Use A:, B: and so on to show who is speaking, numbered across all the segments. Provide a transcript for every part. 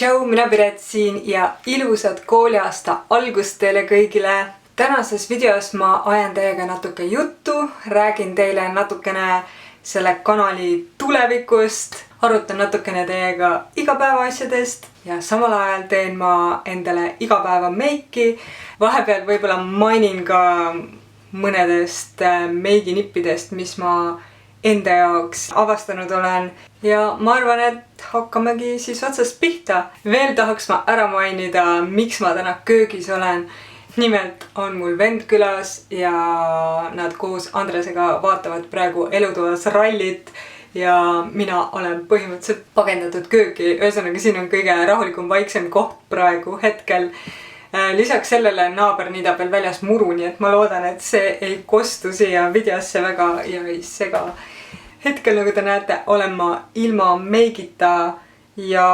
A: Tšau, mina Piret siin ja ilusat kooliaasta algust teile kõigile. Tänases videos ma ajan teiega natuke juttu, räägin teile natukene selle kanali tulevikust, arutan natukene teiega igapäevaasjadest ja samal ajal teen ma endale igapäeva meiki. Vahepeal võib-olla mainin ka mõnedest meiginippidest, mis ma enda jaoks avastanud olen. Ja ma arvan, et hakkamegi siis otsast pihta. Veel tahaks ma ära mainida, miks ma täna köögis olen. Nimelt on mul vend külas ja nad koos Andresega vaatavad praegu elutoas rallit ja mina olen põhimõtteliselt pagendatud köögi. Ühesõnaga, siin on kõige rahulikum, vaiksem koht praegu hetkel. Lisaks sellele naaber niidab veel väljas muru, nii et ma loodan, et see ei kostu siia videosse väga ja ei sega. Hetkel, nagu te näete, olen ma ilma meigita ja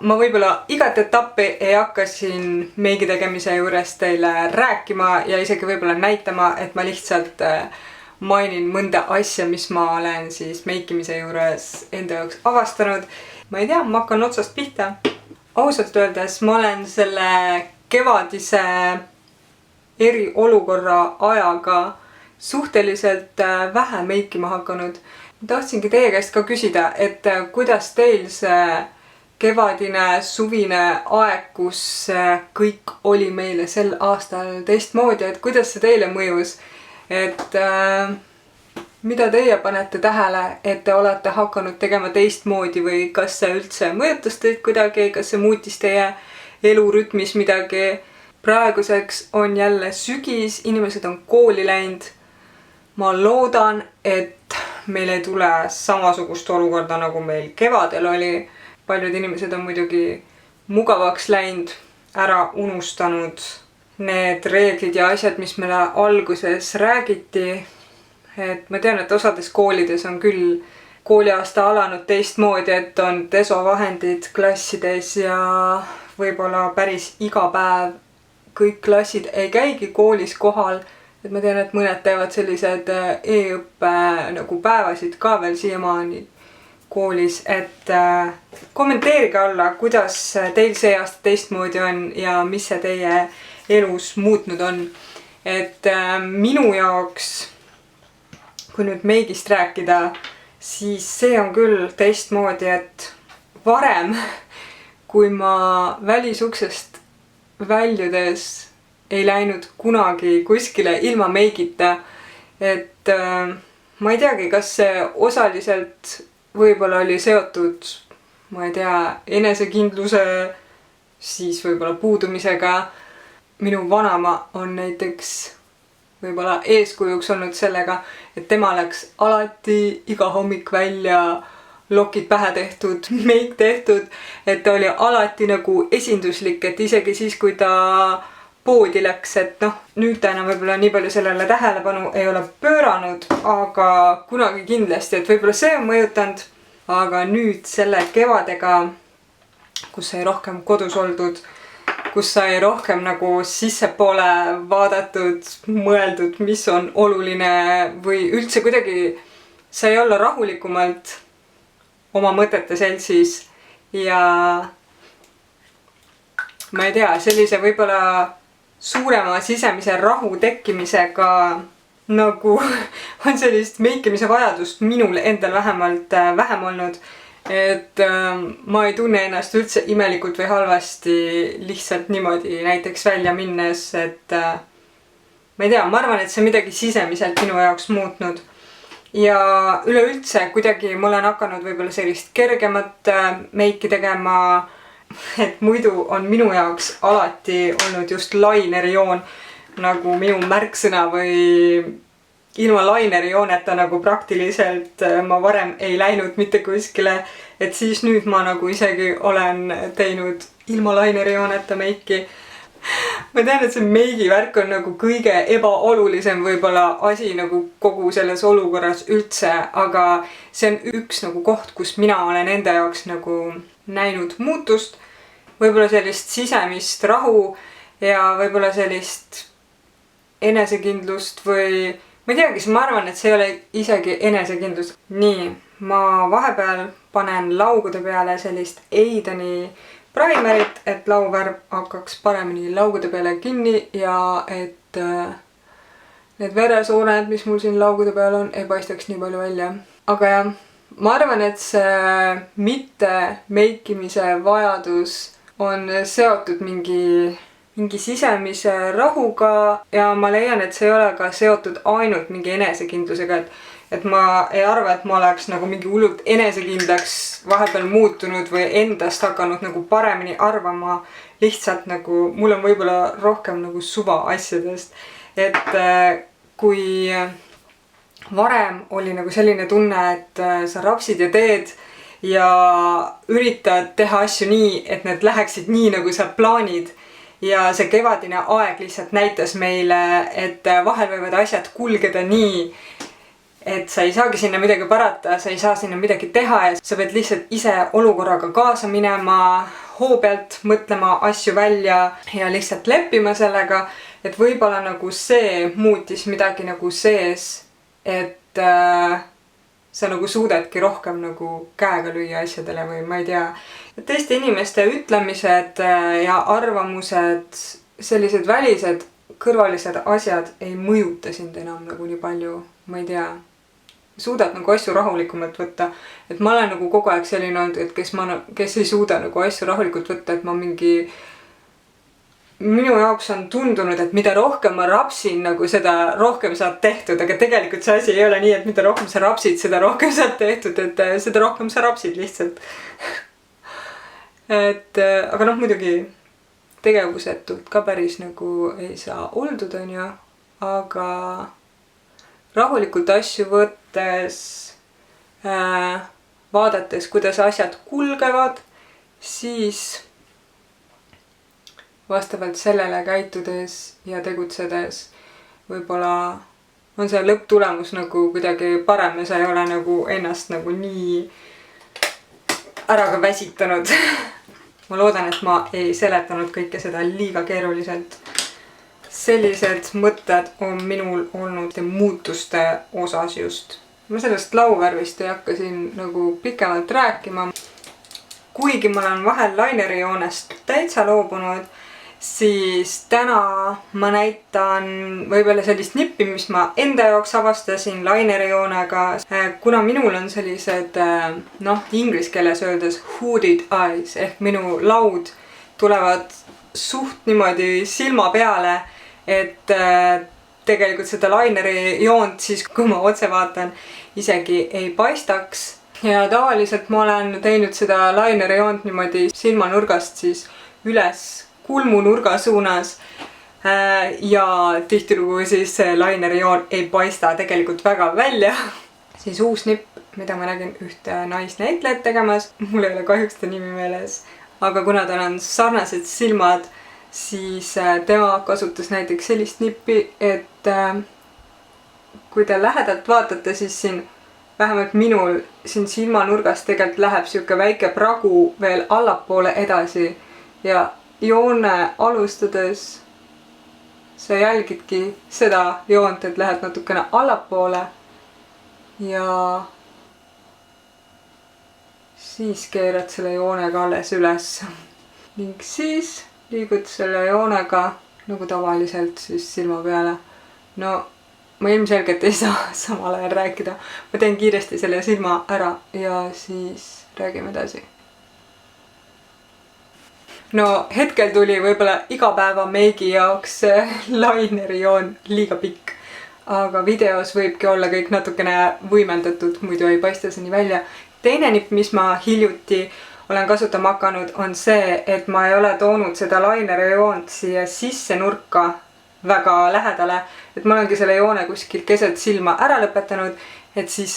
A: ma võib-olla igat etappi ei hakka siin meigi tegemise juures teile rääkima ja isegi võib-olla näitama, et ma lihtsalt mainin mõnda asja, mis ma olen siis meikimise juures enda jaoks avastanud. Ma ei tea, ma hakkan otsast pihta. Ausalt öeldes ma olen selle kevadise eriolukorra ajaga suhteliselt vähe meikima hakanud. Tahtsingi teie käest ka küsida, et kuidas teil see kevadine, suvine aeg, kus kõik oli meile sel aastal teistmoodi, et kuidas see teile mõjus, et mida teie panete tähele, et te olete hakanud tegema teistmoodi või kas see üldse mõjutas teid kuidagi, kas see muutis teie elurütmis midagi. Praeguseks on jälle sügis, inimesed on kooli läinud. Ma loodan, et meil ei tule samasugust olukorda, nagu meil kevadel oli. Paljud inimesed on muidugi mugavaks läinud, ära unustanud need reeglid ja asjad, mis meile alguses räägiti. Et ma tean, et osades koolides on küll kooliaasta alanud teistmoodi, et on desovahendid klassides ja võib-olla päris iga päev kõik klassid ei käigi koolis kohal. Et ma tean, et mõned teevad sellised e-õppe nagu päevasid ka veel siiamaani koolis, et kommenteerige alla, kuidas teil see aasta teistmoodi on ja mis see teie elus muutnud on. Et minu jaoks, kui nüüd meigist rääkida, siis see on küll teistmoodi, et varem, kui ma välisuksest väljudes ei läinud kunagi kuskile ilma meigita, et ma ei teagi, kas see osaliselt võib-olla oli seotud, ma ei tea, enesekindluse, siis võib-olla puudumisega. Minu vanama on näiteks võib-olla eeskujuks olnud sellega, et tema läks alati iga hommik välja, lokid pähe tehtud, meik tehtud, et ta oli alati nagu esinduslik, et isegi siis, kui ta poodi läks, et nüüd ta enam võib-olla nii palju sellele tähelepanu ei ole pööranud, aga kunagi kindlasti, et võib-olla see on mõjutanud, aga nüüd selle kevadega, kus sai rohkem kodus oldud, kus sai rohkem nagu sissepoole vaadatud, mõeldud, mis on oluline või üldse kuidagi sai olla rahulikumalt oma mõtete seltsis ja ma ei tea, sellise võib-olla suurema sisemise rahu tekkimisega nagu on sellist meikimise vajadust minul endal vähemalt vähem olnud, et ma ei tunne ennast üldse imelikult või halvasti lihtsalt niimoodi näiteks välja minnes, et ma ei tea, ma arvan, et see on midagi sisemiselt minu jaoks muutnud ja üleüldse kuidagi ma olen hakanud võib-olla sellist kergemat meiki tegema. Et muidu on minu jaoks alati olnud just linerjoon nagu minu märksõna või ilma linerjooneta nagu praktiliselt ma varem ei läinud mitte kuskile, et siis nüüd ma nagu isegi olen teinud ilma linerjooneta meiki. Ma tean, et see meigi värk on nagu kõige ebaolulisem võib-olla asi nagu kogu selles olukorras üldse, aga see on üks nagu koht, kus mina olen enda jaoks nagu näinud muutust, võib-olla sellist sisemist rahu ja võib-olla sellist enesekindlust või ma ei teagi, ma arvan, et see ei ole isegi enesekindlus. Nii, ma vahepeal panen laugude peale sellist Eideni primerit, et lauvärv hakkaks paremini laugude peale kinni ja et need veresooned, mis mul siin laugude peal on, ei paistaks nii palju välja. Aga jah, ma arvan, et see mitte meikimise vajadus on seotud mingi sisemise rahuga ja ma leian, et see ei ole ka seotud ainult mingi enesekindlusega, et ma ei arva, et ma oleks nagu mingi hullult enesekindlaks vahepeal muutunud või endast hakanud nagu paremini arvama. Lihtsalt nagu mul on võib-olla rohkem nagu suva asjadest. Et kui varem oli nagu selline tunne, et sa rapsid ja teed ja üritad teha asju nii, et need läheksid nii, nagu sa plaanid. Ja see kevadine aeg lihtsalt näitas meile, et vahel võivad asjad kulgeda nii, et sa ei saagi sinna midagi parata, sa ei saa sinna midagi teha ja sa pead lihtsalt ise olukorraga kaasa minema, hoo pealt mõtlema asju välja ja lihtsalt leppima sellega, et võib-olla nagu see muutis midagi nagu sees, et sa nagu suudadki rohkem nagu käega lüüa asjadele või ma ei tea. Teiste inimeste ütlemised ja arvamused, sellised välised kõrvalised asjad ei mõjuta sind enam nagu nii palju, ma ei tea. Suudad nagu asju rahulikumalt võtta, et ma olen nagu kogu aeg selline olnud, et kes ei suuda nagu asju rahulikult võtta, et ma minu jaoks on tundunud, et mida rohkem ma rapsin, nagu seda rohkem saad tehtud, aga tegelikult see asi ei ole nii, et mida rohkem sa rapsid, seda rohkem saad tehtud, et seda rohkem sa rapsid lihtsalt. Aga noh, muidugi tegevusetult ka päris nagu ei saa oldud, on ju, aga rahulikult asju võttes, vaadates, kuidas asjad kulgevad, siis vastavalt sellele käitudes ja tegutsedes võib-olla on see lõpptulemus nagu kuidagi parem ja sa ei ole nagu ennast nagu nii ära ka väsitanud. Ma loodan, et ma ei seletanud kõike seda liiga keeruliselt. Sellised mõtted on minul olnud muutuste osas just. Ma sellest lauvärvist ei hakka siin nagu pikemalt rääkima. Kuigi ma olen vahel lainerijoonest täitsa loobunud, siis täna ma näitan võib-olla sellist nippi, mis ma enda jaoks avastasin lainerijoonega. Kuna minul on sellised, inglise keeles öeldes hooded eyes ehk minu laud tulevad suht niimoodi silma peale, et tegelikult seda laineri joont siis, kui ma otse vaatan, isegi ei paistaks. Ja tavaliselt ma olen teinud seda laineri joont niimoodi silmanurgast siis üles kulmunurga suunas ja tihtilugu siis laineri joon ei paista tegelikult väga välja. Siis uus nipp, mida ma nägin ühte naisnäitlejat tegemas, mul ei ole kahjuks ta nimi meeles, aga kuna tal on sarnased silmad, siis tema kasutas näiteks sellist nippi, et kui te lähedalt vaatate, siis siin vähemalt minul siin silmanurgast tegelikult läheb siuke väike pragu veel allapoole edasi ja joone alustades sa jälgidki seda joont, et lähed natukene allapoole ja siis keerad selle joonega alles üles ning siis liigud selle joonega nagu tavaliselt siis silma peale. No ma ilmselgelt ei saa samal ajal rääkida. Ma teen kiiresti selle silma ära ja siis räägime edasi. No hetkel tuli võib-olla igapäeva meigi jaoks laineri joon liiga pikk, aga videos võibki olla kõik natukene võimendatud, muidu ei paista see nii välja. Teine nipp, mis ma hiljuti olen kasutama hakanud, on see, et ma ei ole toonud seda laineri joont siia sisse nurka väga lähedale, et ma olengi selle joone kuskil keset silma ära lõpetanud, et siis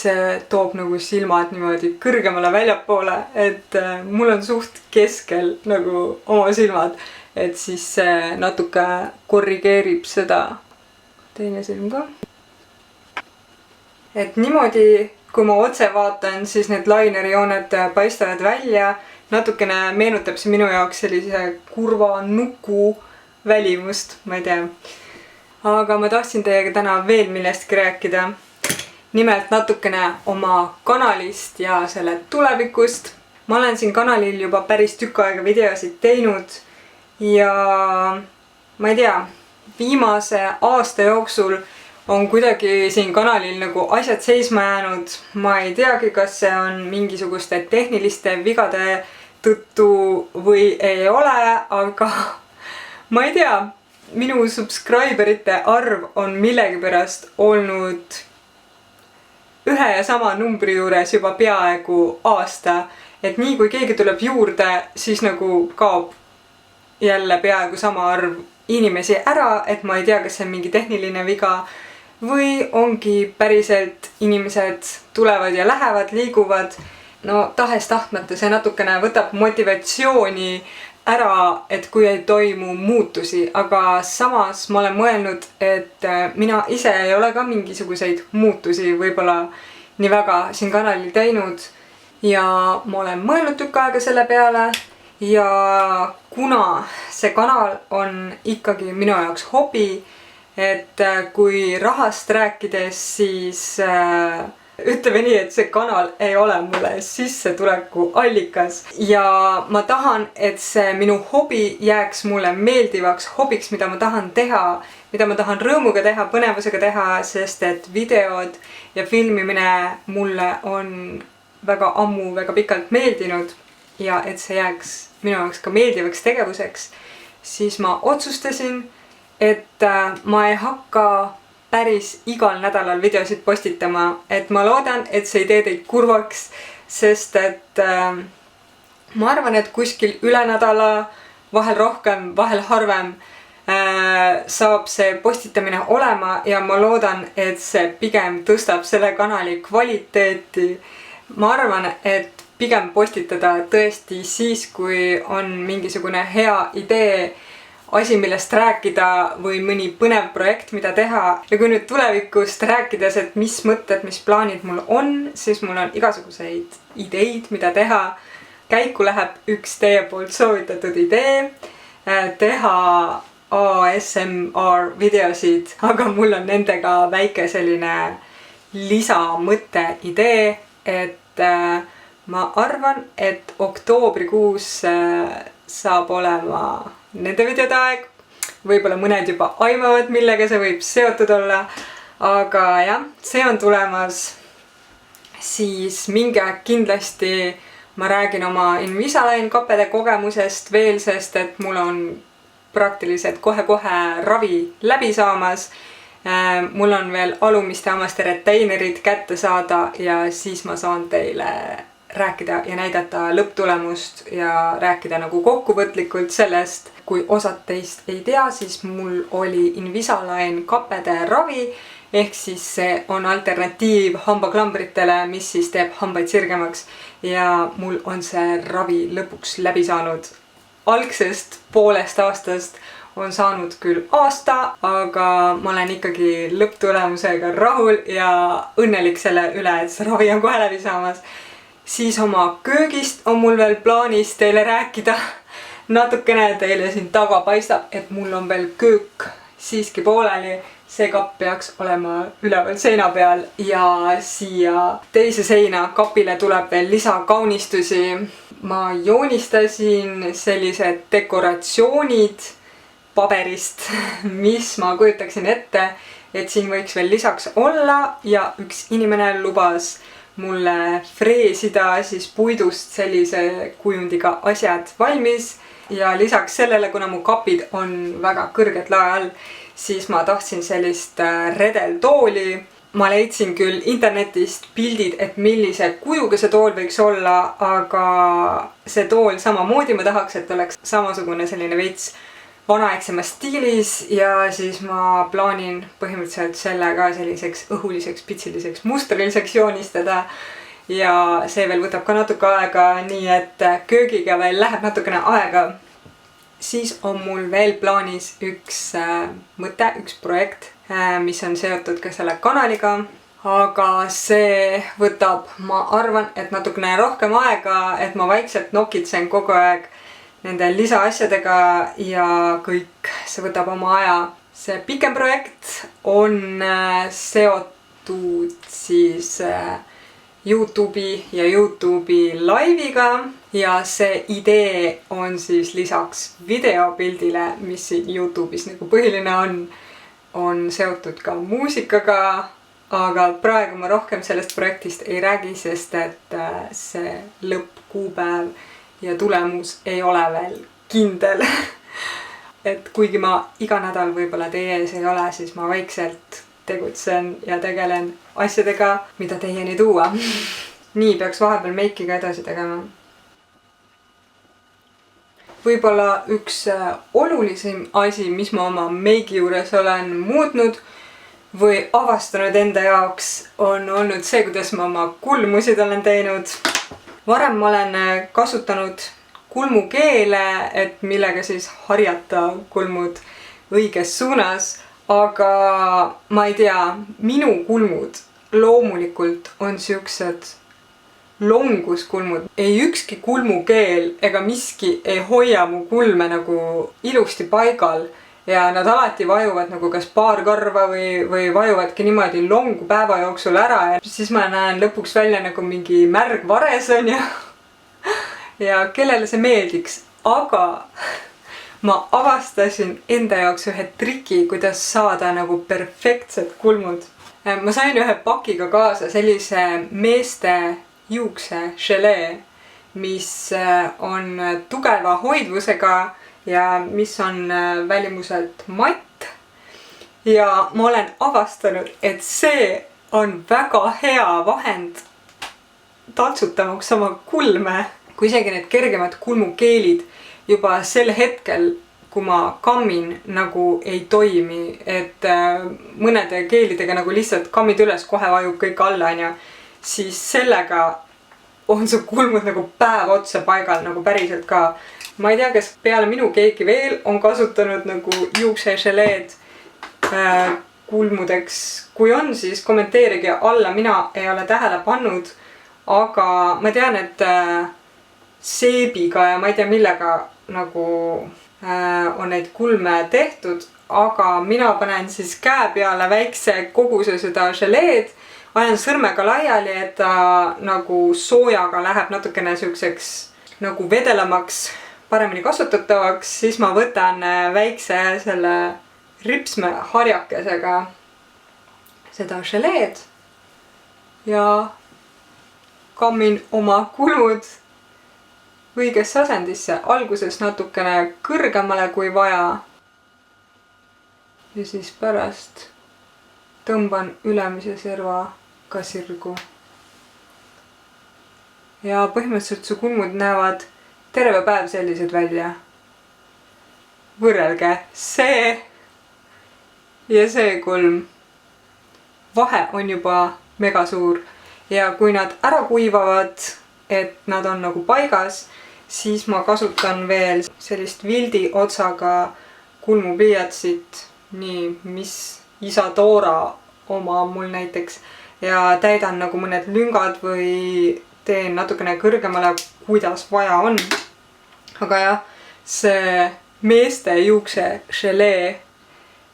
A: toob nagu silmad niimoodi kõrgemale väljapoole, et mul on suht keskel nagu oma silmad, et siis see natuke korrigeerib seda. Teine silm ka. Et niimoodi, kui ma otse vaatan, siis need laineri jooned paistavad välja. Natukene meenutab see minu jaoks sellise kurva nuku välimust, ma ei tea. Aga ma tahtsin teiega täna veel millestki rääkida. Nimelt natukene oma kanalist ja selle tulevikust. ma olen siin kanalil juba päris tükk aega videosid teinud ja ma ei tea, viimase aasta jooksul on kuidagi siin kanalil nagu asjad seisma jäänud. Ma ei teagi, kas see on mingisuguste tehniliste vigade tõttu või ei ole, aga ma ei tea, minu subscriberite arv on millegipärast olnud ühe ja sama numbri juures juba peaaegu aasta. Et nii kui keegi tuleb juurde, siis nagu kaob jälle peaaegu sama arv inimesi ära, et ma ei tea, kas see on mingi tehniline viga või ongi päriselt inimesed tulevad ja lähevad, liiguvad. No tahes-tahtmata see natukene võtab motivatsiooni ära, et kui ei toimu muutusi, aga samas ma olen mõelnud, et mina ise ei ole ka mingisuguseid muutusi võib-olla nii väga siin kanalil teinud ja ma olen mõelnud tükk aega selle peale ja kuna see kanal on ikkagi minu jaoks hobi, et kui rahast rääkides, siis ütleme nii, et see kanal ei ole mulle sissetuleku allikas ja ma tahan, et see minu hobi jääks mulle meeldivaks hobiks, mida ma tahan teha, mida ma tahan rõõmuga teha, põnevusega teha, sest et videod ja filmimine mulle on väga ammu, väga pikalt meeldinud ja et see jääks minu jaoks ka meeldivaks tegevuseks, siis ma otsustasin, et ma ei hakka päris igal nädalal videosid postitama, et ma loodan, et see ei tee teid kurvaks, sest et ma arvan, et kuskil üle nädala, vahel rohkem, vahel harvem saab see postitamine olema ja ma loodan, et see pigem tõstab selle kanali kvaliteeti. Ma arvan, et pigem postitada tõesti siis, kui on mingisugune hea idee, asi, millest rääkida või mõni põnev projekt, mida teha. Ja kui nüüd tulevikust rääkides, et mis mõtted, mis plaanid mul on, siis mul on igasuguseid ideid, mida teha. Käiku läheb üks teie poolt soovitatud idee, teha ASMR videosid, aga mul on nendega väike selline lisamõtte idee, et ma arvan, et oktoobrikuus saab olema nende videode aeg. Võib-olla mõned juba aimavad, millega see võib seotud olla. Aga jah, see on tulemas. Siis mingi aeg kindlasti ma räägin oma Invisalign kappede kogemusest veel, sest et mul on praktiliselt kohe-kohe ravi läbi saamas. Mul on veel alumiste hammaste retainerid kätte saada ja siis ma saan teile rääkida ja näidata lõpptulemust ja rääkida nagu kokkuvõtlikult sellest. Kui osad teist ei tea, siis mul oli Invisalign kappede ravi, ehk siis see on alternatiiv hambaklambritele, mis siis teeb hambaid sirgemaks ja mul on see ravi lõpuks läbi saanud. Algsest poolest aastast on saanud küll aasta, aga ma olen ikkagi lõpptulemusega rahul ja õnnelik selle üle, et see ravi on kohe läbi saamas. Siis oma köögist on mul veel plaanis teile rääkida. Natukene teile siin taga paistab, et mul on veel köök siiski pooleli. See kapp peaks olema üleval seina peal ja siia teise seina kapile tuleb veel lisakaunistusi. Ma joonistasin sellised dekoratsioonid paberist, mis ma kujutaksin ette, et siin võiks veel lisaks olla ja üks inimene lubas mulle freesida siis puidust sellise kujundiga asjad valmis ja lisaks sellele, kuna mu kapid on väga kõrged lae all, siis ma tahtsin sellist redeltooli. Ma leidsin küll internetist pildid, et millise kujuga see tool võiks olla, aga see tool samamoodi ma tahaks, et oleks samasugune selline veits vanaaegsemas stiilis ja siis ma plaanin põhimõtteliselt selle ka selliseks õhuliseks, pitsiliseks, mustriliseks joonistada ja see veel võtab ka natuke aega, nii et köögiga veel läheb natukene aega. Siis on mul veel plaanis üks mõte, üks projekt, mis on seotud ka selle kanaliga, aga see võtab, ma arvan, et natukene rohkem aega, et ma vaikselt nokitsen kogu aeg nende lisaasjadega ja kõik see võtab oma aja. See pikem projekt on seotud siis YouTube'i ja YouTube'i laiviga ja see idee on siis lisaks videopildile, mis siin YouTube'is nagu põhiline on seotud ka muusikaga, aga praegu ma rohkem sellest projektist ei räägi, sest et see lõppkuupäev ja tulemus ei ole veel kindel. Et kuigi ma iga nädal võib-olla teie ees ei ole, siis ma vaikselt tegutsen ja tegelen asjadega, mida teieni tuua. Nii peaks vahepeal meikiga edasi tegema. Võib-olla üks olulisem asi, mis ma oma meigi juures olen muutnud või avastanud enda jaoks, on olnud see, kuidas ma oma kulmusid olen teinud. Varem ma olen kasutanud kulmukeele, et millega siis harjata kulmud õiges suunas. Aga ma ei tea, minu kulmud loomulikult on siuksed longuskulmud. Ei ükski kulmukeel ega miski ei hoia mu kulme nagu ilusti paigal ja nad alati vajuvad nagu kas paar karva või vajuvadki niimoodi longu päeva jooksul ära ja siis ma näen lõpuks välja nagu mingi märg vares on ja kellele see meeldiks, aga ma avastasin enda jaoks ühe triki, kuidas saada nagu perfektsed kulmud. Ma sain ühe pakiga kaasa sellise meeste juukse želee, mis on tugeva hoidvusega ja mis on välimuselt matt. Ja ma olen avastanud, et see on väga hea vahend taltsutamaks oma kulme, kui isegi need kergemad kulmukeelid juba sel hetkel, kui ma kammin, nagu ei toimi, et mõnede keelidega nagu lihtsalt kammid üles, kohe vajub kõik alla, siis sellega on su kulmud nagu päev otsa paigal nagu päriselt ka. Ma ei tea, kes peale minu keegi veel on kasutanud nagu juukseželeed kulmudeks. Kui on, siis kommenteerige alla, mina ei ole tähele pannud, aga ma tean, et seebiga ja ma ei tea millega nagu on neid kulme tehtud, aga mina panen siis käe peale väikse koguse seda želeed, ajan sõrmega laiali, et ta nagu soojaga läheb natukene siukseks nagu vedelamaks, paremini kasutatavaks, siis ma võtan väikse selle ripsme harjakesega seda želeed ja kammin oma kulmud õigesse asendisse, alguses natukene kõrgemale kui vaja ja siis pärast tõmban ülemise servaga sirgu. Ja põhimõtteliselt su kulmud näevad terve päev sellised välja. Võrrelge see ja see kulm. Vahe on juba mega suur ja kui nad ära kuivavad, et nad on nagu paigas, siis ma kasutan veel sellist vildi otsaga kulmupliiatsit, nii mis Isadora oma mul näiteks, ja täidan nagu mõned lüngad või teen natukene kõrgemale, kuidas vaja on. Aga jah, see meeste juukse želee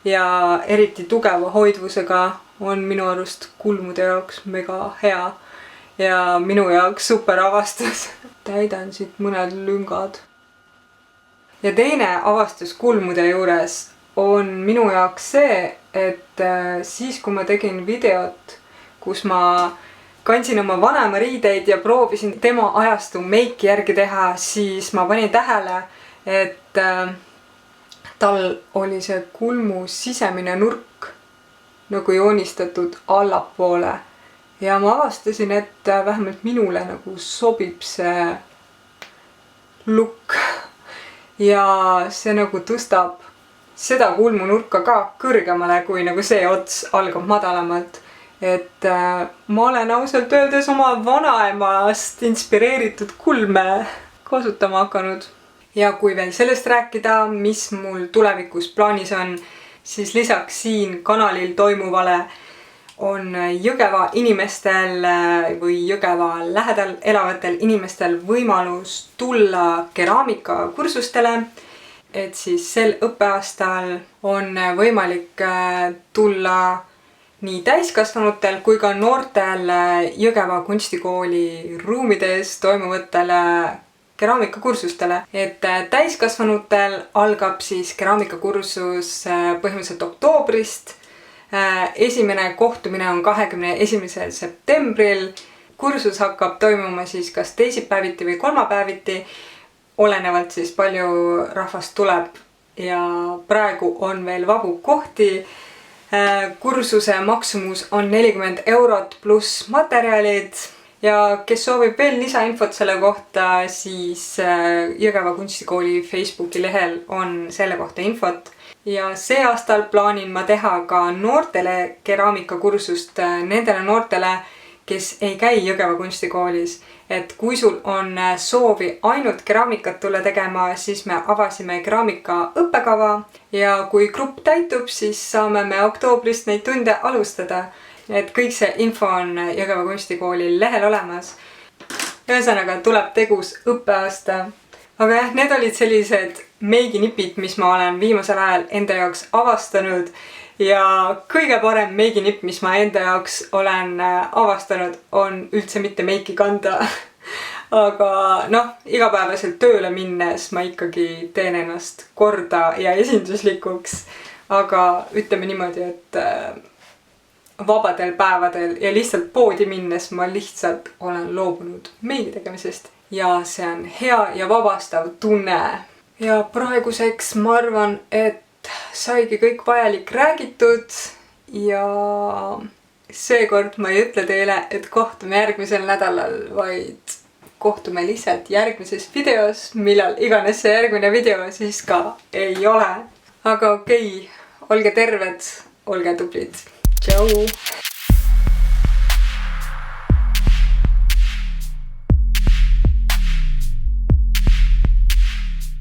A: ja eriti tugeva hoidvusega on minu arust kulmude jaoks mega hea. Ja minu jaoks super avastus. Täidan siit mõned lüngad. Ja teine avastus kulmude juures on minu jaoks see, et siis kui ma tegin videot, kus ma kandsin oma vanema riideid ja proovisin tema ajastu meiki järgi teha, siis ma panin tähele, et tal oli see kulmu sisemine nurk nagu joonistatud allapoole. Ja ma avastasin, et vähemalt minule nagu sobib see look ja see nagu tõstab seda kulmunurka ka kõrgemale, kui nagu see ots algab madalamalt. Et ma olen ausalt öeldes oma vanaemast inspireeritud kulme kasutama hakanud. Ja kui veel sellest rääkida, mis mul tulevikus plaanis on, siis lisaks siin kanalil toimuvale on Jõgeva inimestel või Jõgeva lähedal elavatel inimestel võimalus tulla keraamikakursustele. Et siis sel õppeaastal on võimalik tulla nii täiskasvanutel kui ka noortel Jõgeva kunstikooli ruumides toimuvatele keraamikakursustele. Et täiskasvanutel algab siis keraamikakursus põhimõtteliselt oktoobrist. Esimene kohtumine on 21. septembril. Kursus hakkab toimuma siis kas teisipäeviti või kolmapäeviti, olenevalt siis palju rahvast tuleb ja praegu on veel vabu kohti. Kursuse maksumus on 40 € pluss materjalid ja kes soovib veel lisainfot selle kohta, siis Jõgeva kunstikooli Facebooki lehel on selle kohta infot. Ja see aastal plaanin ma teha ka noortele keraamikakursust nendele noortele, kes ei käi Jõgeva kunstikoolis. Et kui sul on soovi ainult keraamikat tulla tegema, siis me avasime keraamika õppekava ja kui grupp täitub, siis saame me oktoobrist neid tunde alustada. Et kõik see info on Jõgeva kunstikooli lehel olemas. Ühesõnaga tuleb tegus õppeaasta. Aga jah, need olid sellised meiginipid, mis ma olen viimasel ajal enda jaoks avastanud. Ja kõige parem meiginipp, mis ma enda jaoks olen avastanud, on üldse mitte meiki kanda. Aga igapäevaselt tööle minnes ma ikkagi teen ennast korda ja esinduslikuks. Aga ütleme niimoodi, et vabadel päevadel ja lihtsalt poodi minnes ma lihtsalt olen loobunud meigi tegemisest. Ja see on hea ja vabastav tunne. Ja praeguseks ma arvan, et saigi kõik vajalik räägitud ja seekord ma ei ütle teile, et kohtume järgmisel nädalal, vaid kohtume lihtsalt järgmises videos, millal iganes see järgmine video siis ka ei ole. Aga okei, olge terved, olge tublid. Tšau!